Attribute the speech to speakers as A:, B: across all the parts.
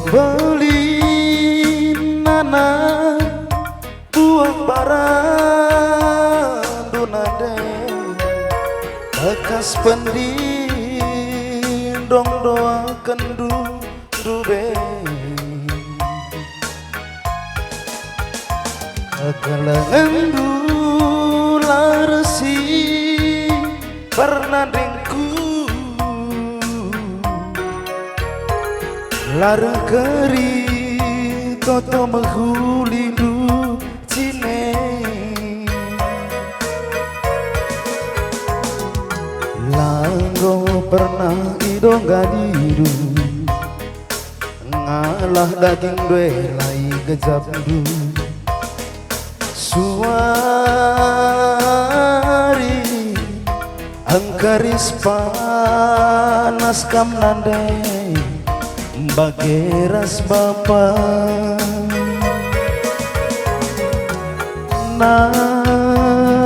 A: beli nana buah barandu nade bekas pendindong doa kendu dube kekelengan dula resi pernadengku lara keri toto menghulindu cine langgo pernah idong gadidu ngalah daging dwe lai gejabdu suari angkaris panas kam nandai bageras bapa narengi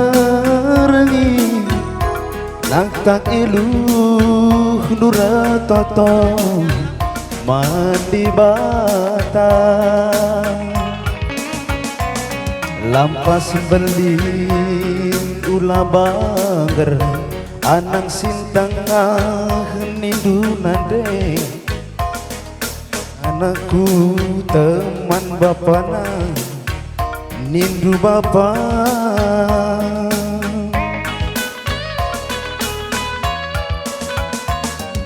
A: naktak iluh dura toto mandi bata lampas belin ula bangger anang sintang nindu nade anakku teman bapana nindu bapa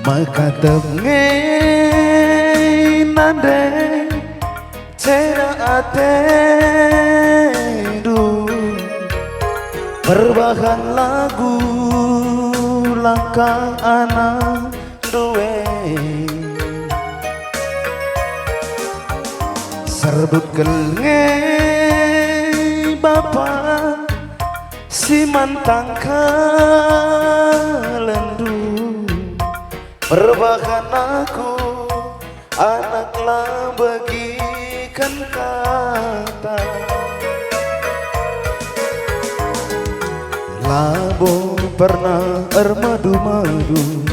A: maka temnge nade cera atedu perbahan lagu langkah anak duwe serbut kelenge bapa si mantang kalendu perbahan aku anaklah bagikan kata labo pernah ermadu-madu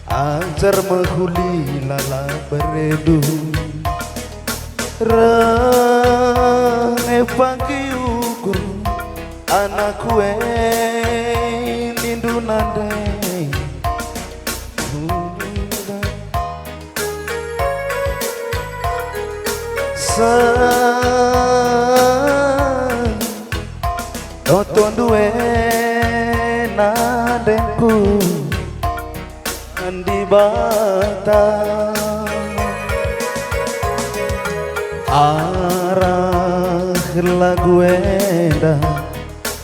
A: ajar menghuli lala beredu rene pagi ukur anakku nindu nandai toton duwe nadengku andi bata arah lagu enda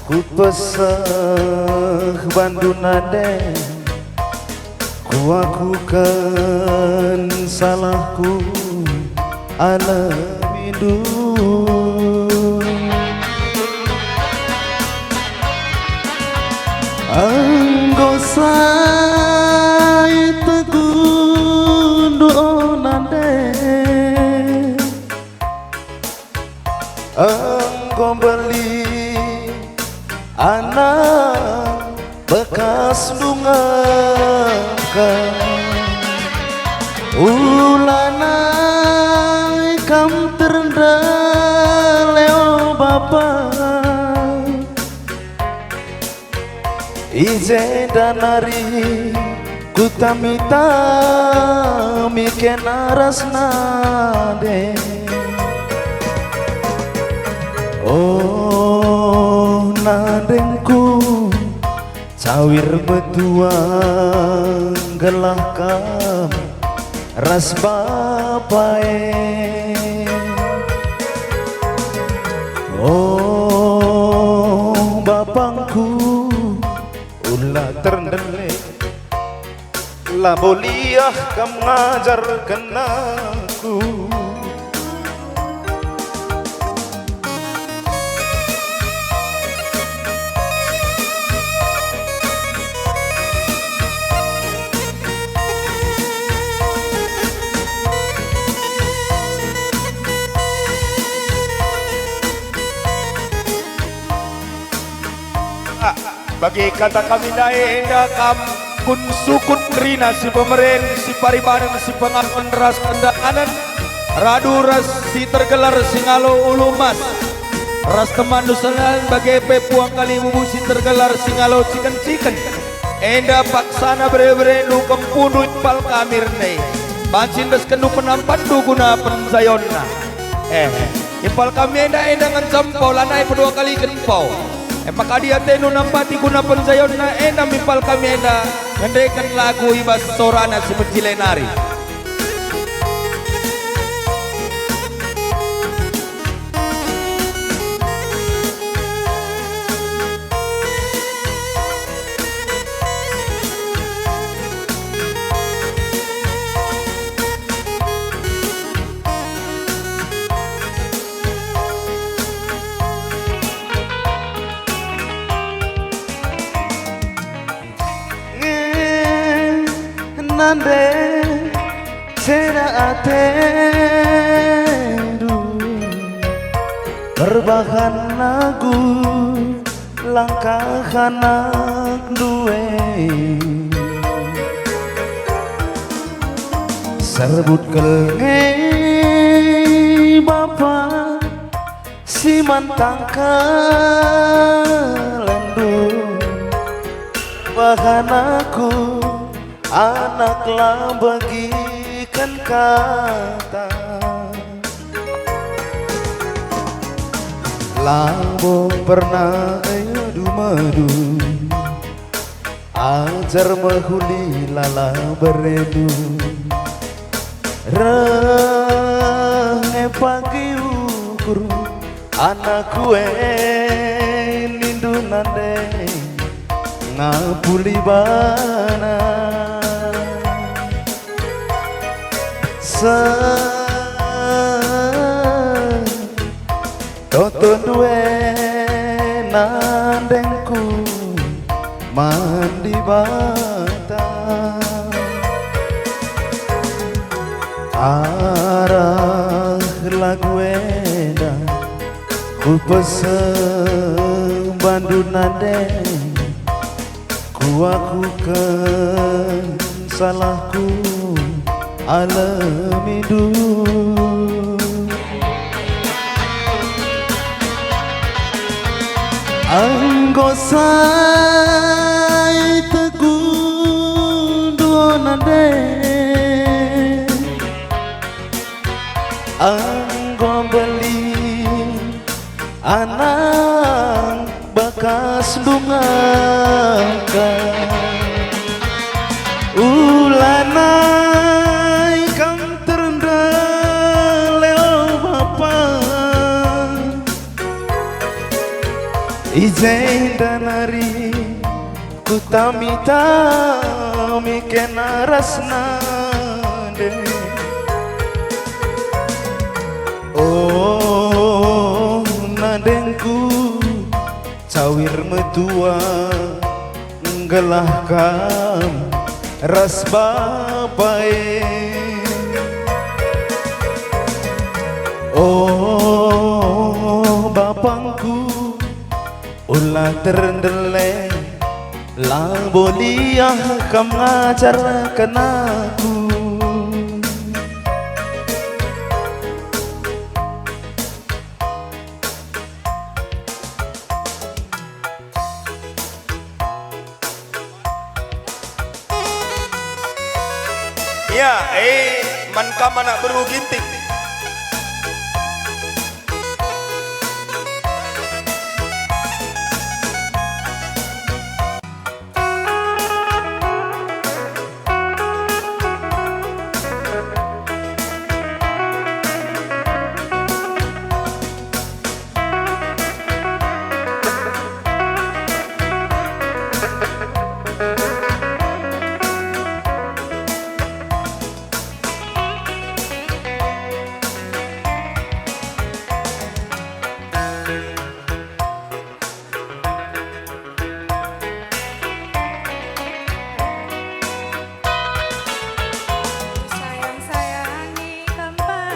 A: ku pesah bandu nade ku akukan salahku alamidu anggosai tegundu nande engkau beli anak bekas bunga ulana kam terendaleo bapa ize danari kutamita miken aras nade oh nadengku cawir betuang gelah kam ras bapae oh bapangku ulah terendele lah boliah kam ngajarkan aku
B: bagi kata kami naenda kam kun sukut rina si pemeren si paribanan si pengakuan ras kendaanan radu ras si tergelar singalo ulumas ras teman nusalan bagai pepuang kali bubu si tergelar singalo ciken enda paksana bre-bre nu kempunut pal kamirne bancin des kendu penampan du guna pensayonna ipal kami enda ngancam lanai kedua kali kenpau maka dia tenu nampati guna pensayonna enda mipal kami enda ngendekan lagu ibas sorana si mencilenari
A: nande cera atedu berbahan lagu langkah anak duwe serbut kelenge bapak si mantang kalendu bahan aku anaklah bagikan kata lambo pernah adu madu ajar mahuli lala beredu renge pagi ukur anak kue nindu nande ngapuli bana tonton duwe nandengku mandi bata arah lagu eda ku pesen bandu nandeng ku akukan salahku alam hidup anggo say teguh nade anggo beli anak bakas dungakan ulana Izain danari ku tami kena rasna de oh nadengku cawir metua ngelahkan ras bapae oh bapangku ulah terendele lang boliah kam ngajarkan aku
B: ya man kamana berugintik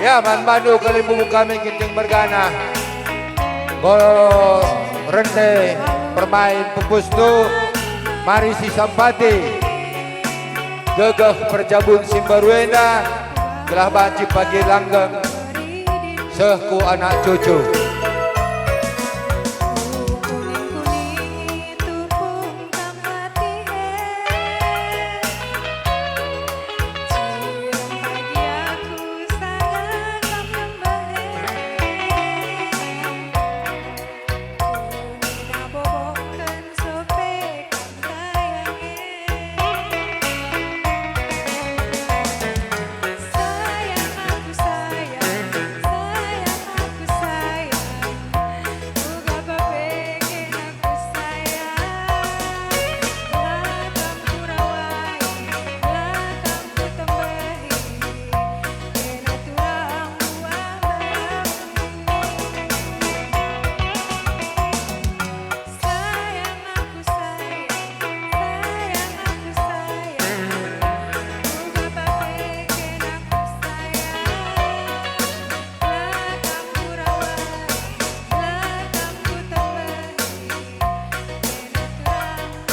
B: ya man madu kalimu kami kinting bergana gol rende permain pupus tu mari si sampati
C: Gegeh perjabun Simbaruena telah baci pagi langgeng sehku anak cucu.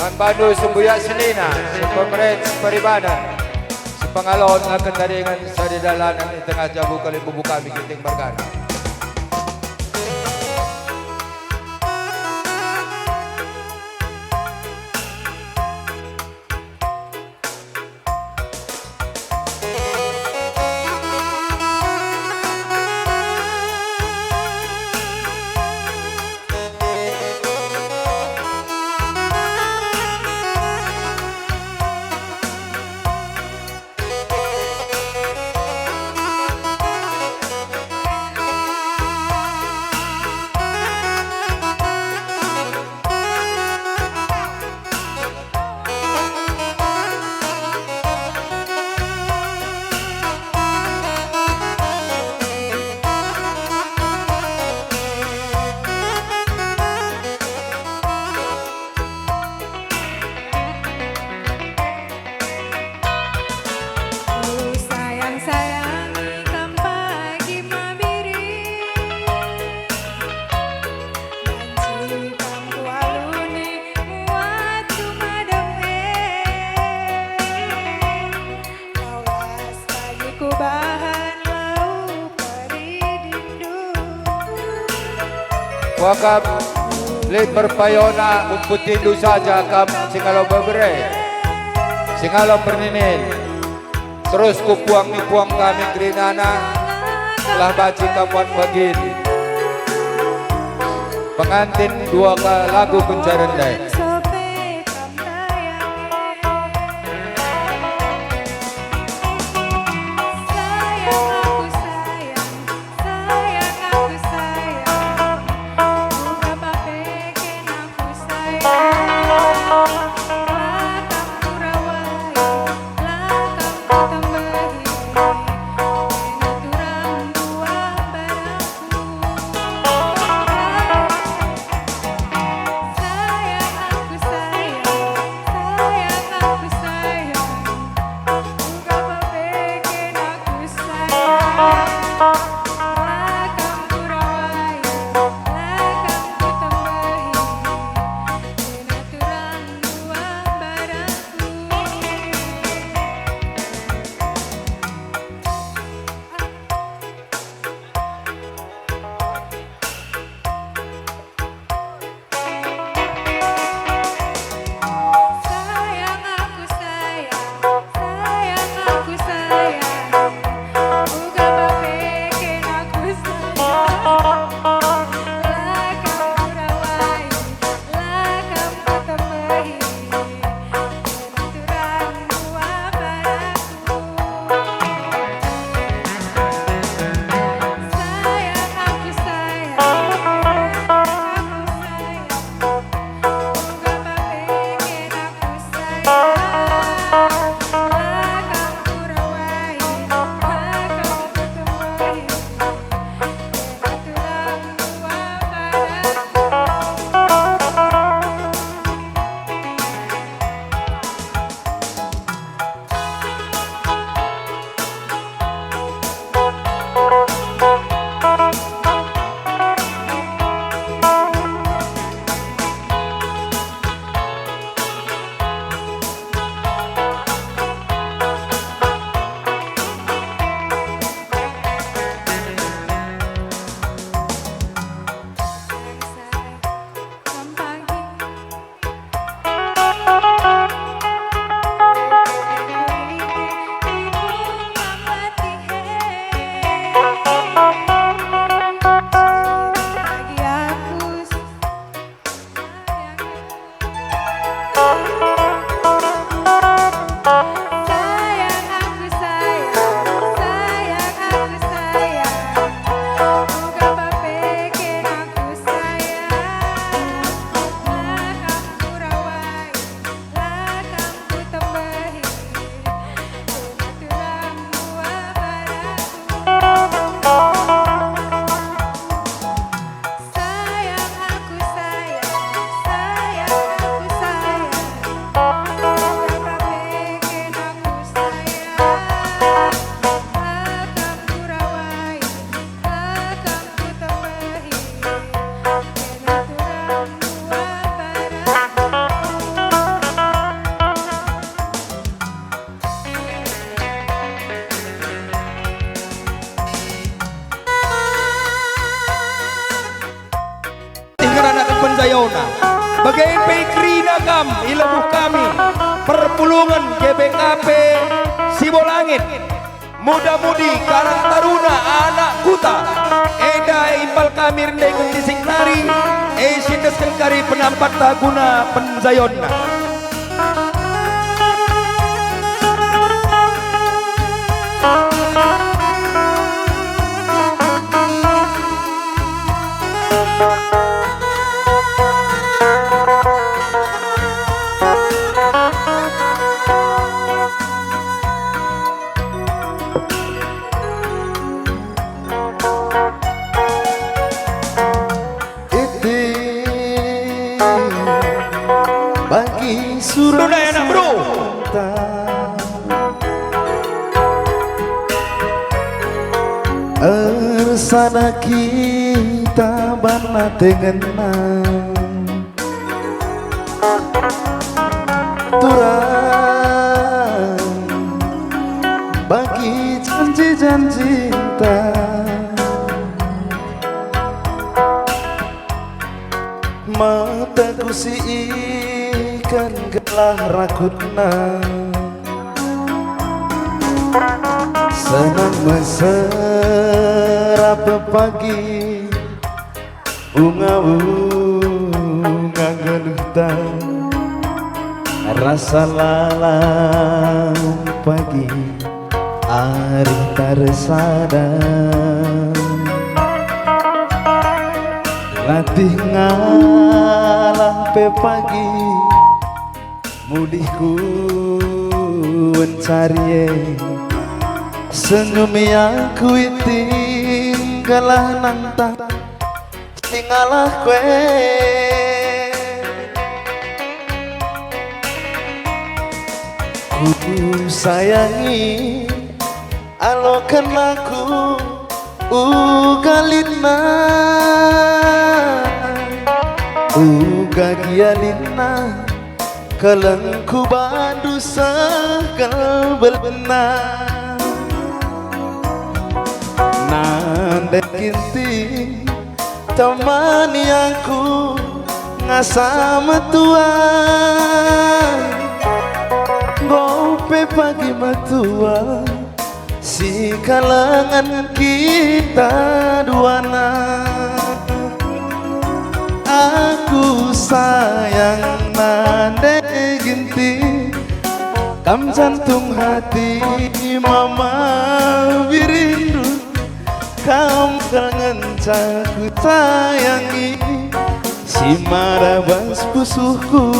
C: Ang Bandu Sembuyak Selina, si pemerintah Peribadanan, si pengalon akan taringan sa didalanan di tengah jabu kali bubuka bikiting bargana. Wakam lid berpayona umputindu saja kam singalo babere singalo perninin terus kupuang ni puang kami kerinana telah baci kapuan bagin pengantin dua lagu pencarendai.
B: Bagai Pekri Nagam Ilebuh kami Perpulungan GBKP Sibolangit Muda-mudi Karang Taruna Anak Kuta Eda Impal kami Rendai Kentising Nari Sindes Kengkari Penampat Taguna Penzayonna.
A: Bagi surat
B: anak bro
A: Ersana kita bana tengenang Turang bagi janji-janji cinta Mataku si ikan gelah rakutna Senang meserap pagi Bunga-bunga geluta Rasa lalang pagi Ari tarsadang Latih ngalah pe pagi Mudihku mencari Senyum yang ku tinggalah nanta Tinggalah kue Ku sayangi Alokan aku Ugalina Ugagialina Kalengku bandu sekal benar Nanda kinti temani aku ngasama tuan Gope pagi matua si kalangan kita duana Aku sayang nanda ginti Kam jantung hati mama birindu Kam kangen caku sayangi Si marabas pusuhku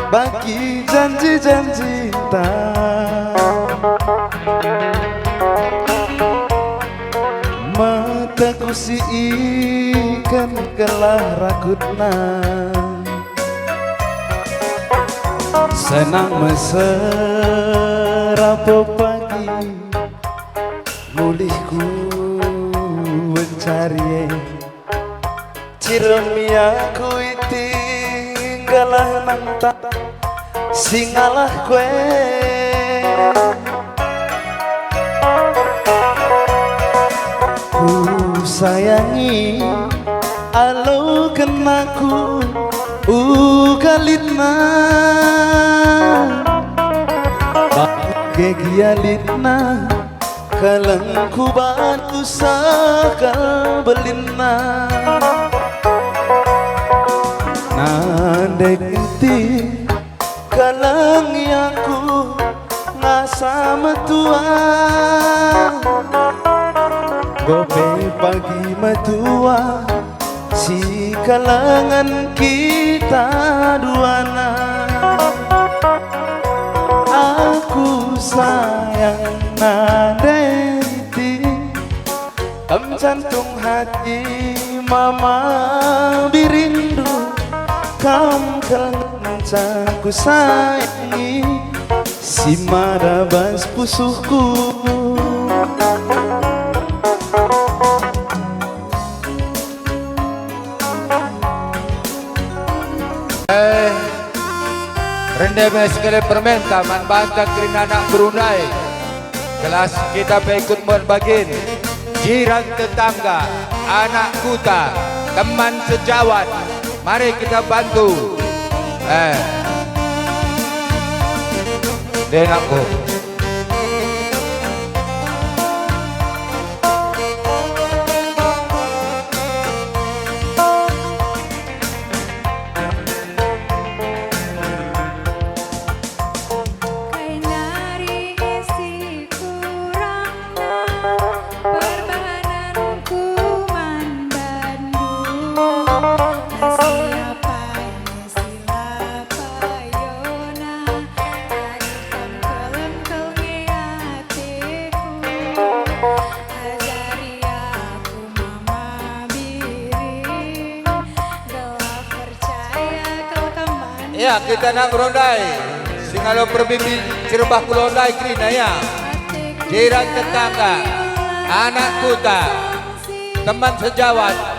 A: Bagi janji-janji cinta Mataku si ikan gelah rakutna Senang meserap pagi Mulihku mencari Ciremiaku tinggal kalah nanta singalah kue ku sayangi alo kenaku ugalina bahagia kalangku bantu sakal belina nandek inti kalang aku ngasa metua gope pagi metua si kalangan kita duana aku sayang nadenti jantung hati mama birindu kam kencaku sayangi si marabas pusuhku
C: Rendeme sekali permenta man bantang kering anak Brunei. Kelas kita ikut berbagin. Jiran tetangga, anak kuta, teman sejawat. Mari kita bantu. Denakku. Ya, kita nak berondai. Singalo perbibi Cirebah Kulondai Krina ya. Jiran tetangga, anak kuta, teman sejawat.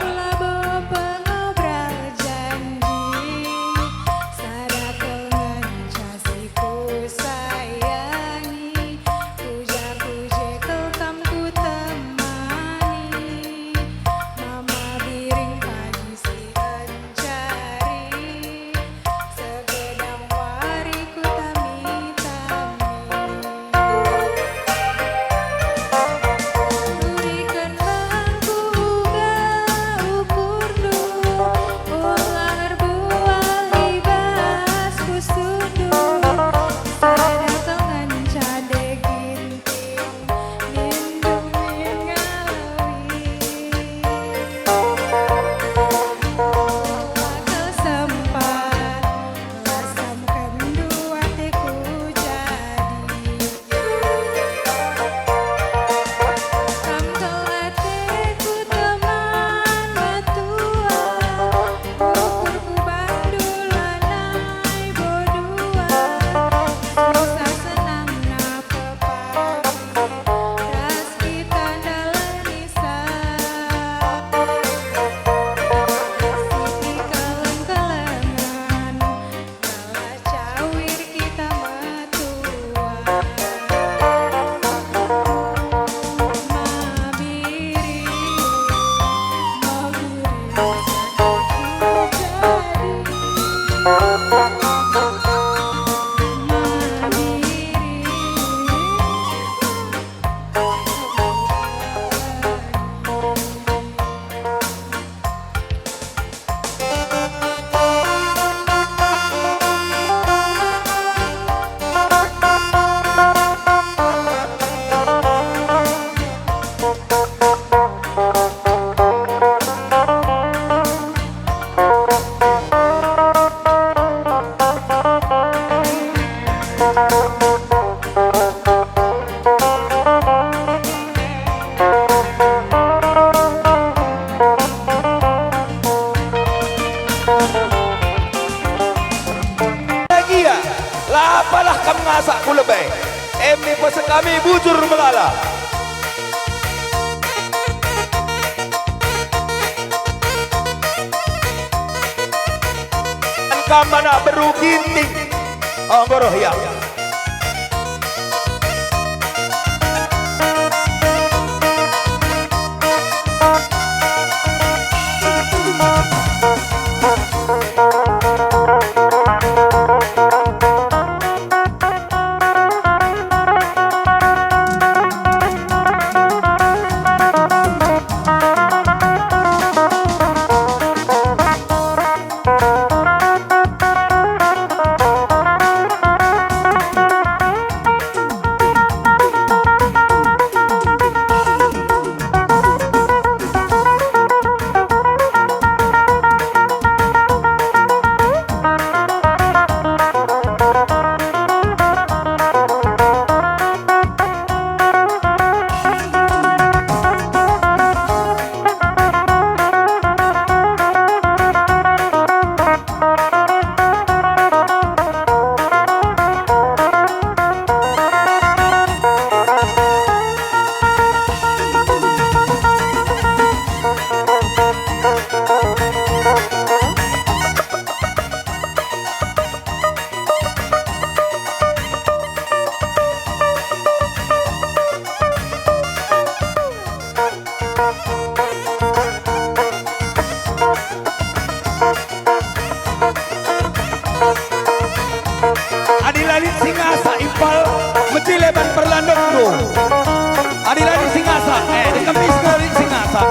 B: Apalah kamu ngasak ku lebih. Ini pesan kami bujur melala. kamana beru ginting. Oh goroh ya. Adilalin singasa impal mecileban perlandong do. Adilalin singasa dikemis galing singasa.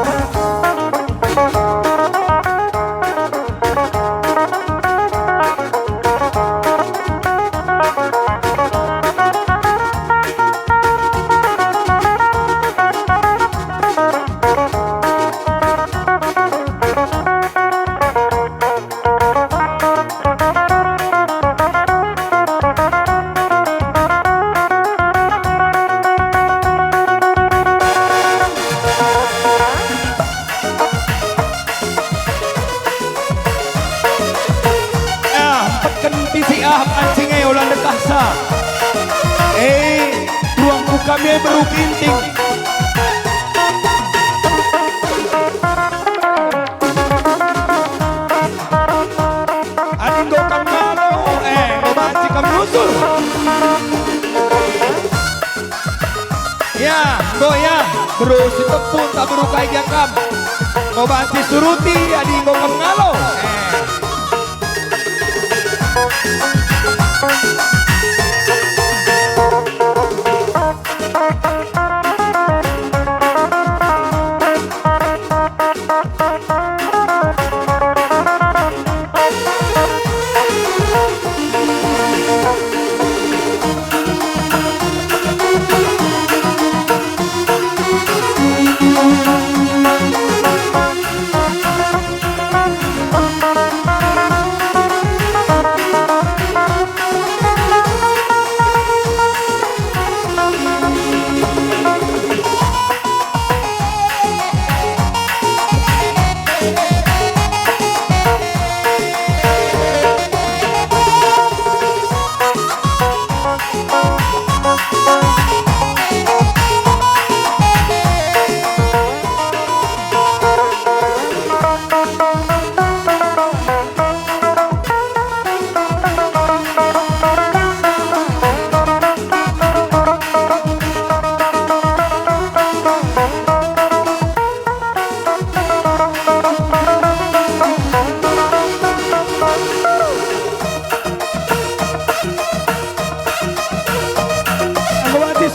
B: Pancingnya ulang dekasa. Ruang kami baru ginting. Ading dokang malo, ngobanci kami usul. Ya, goya, bro si tepun tak beru kai jakam. Ngobanci suruti, ading dokang ngalo.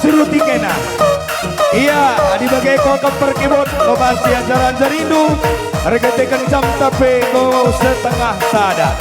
B: Suruti kena. Iya, di bagai kau keperkibut, kau masih ajaran jerindu. Harga tekan jam tapi kau setengah sadar.